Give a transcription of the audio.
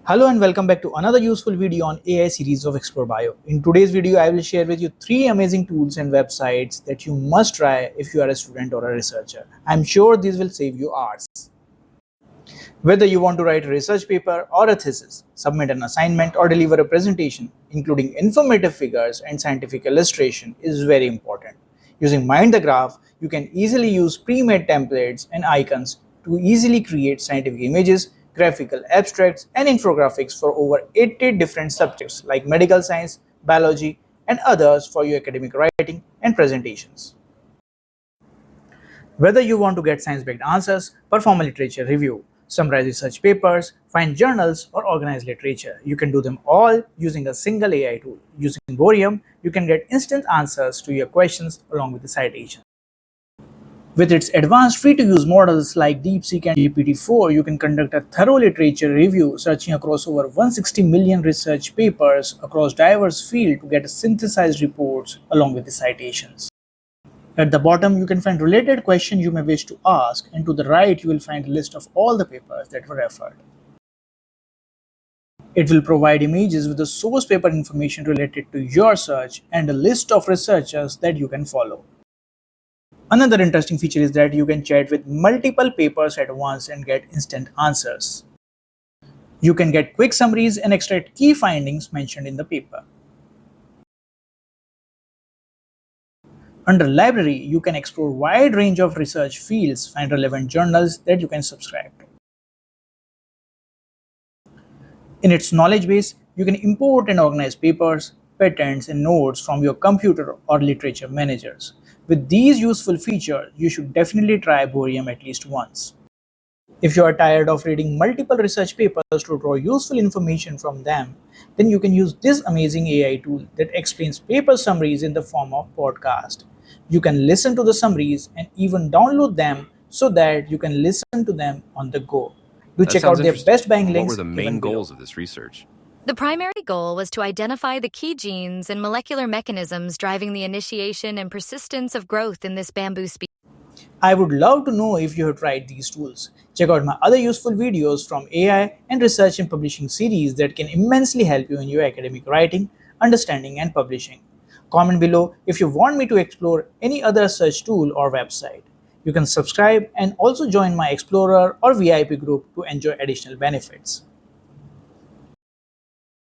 Hello and welcome back to another useful video on AI series of Explore Bio. In today's video, I will share with you 3 amazing tools and websites that you must try if you are a student or a researcher. I'm sure these will save you hours. Whether you want to write a research paper or a thesis, submit an assignment or deliver a presentation, including informative figures and scientific illustration is very important. Using Mind the Graph, you can easily use pre-made templates and icons to easily create scientific images, graphical abstracts, and infographics for over 80 different subjects like medical science, biology, and others for your academic writing and presentations. Whether you want to get science-backed answers, perform a literature review, summarize research papers, find journals, or organize literature, you can do them all using a single AI tool. Using bohrium, you can get instant answers to your questions along with the citation. With its advanced free-to-use models like DeepSeek and GPT-4, you can conduct a thorough literature review, searching across over 160 million research papers across diverse fields to get synthesized reports along with the citations. At the bottom, you can find related questions you may wish to ask, and to the right, you will find a list of all the papers that were referred. It will provide images with the source paper information related to your search and a list of researchers that you can follow. Another interesting feature is that you can chat with multiple papers at once and get instant answers. You can get quick summaries and extract key findings mentioned in the paper. Under Library, you can explore a wide range of research fields, find relevant journals that you can subscribe to. In its knowledge base, you can import and organize papers, patents, and notes from your computer or literature managers. With these useful features, you should definitely try bohrium at least once. If you are tired of reading multiple research papers to draw useful information from them, then you can use this amazing AI tool that explains paper summaries in the form of podcast. You can listen to the summaries and even download them so that you can listen to them on the go. Do check out their best buying links. What were the main goals below. of this research? The primary goal was to identify the key genes and molecular mechanisms driving the initiation and persistence of growth in this bamboo species. I would love to know if you have tried these tools. Check out my other useful videos from AI and research and publishing series that can immensely help you in your academic writing, understanding, and publishing. Comment below if you want me to explore any other such tool or website. You can subscribe and also join my Explorer or VIP group to enjoy additional benefits.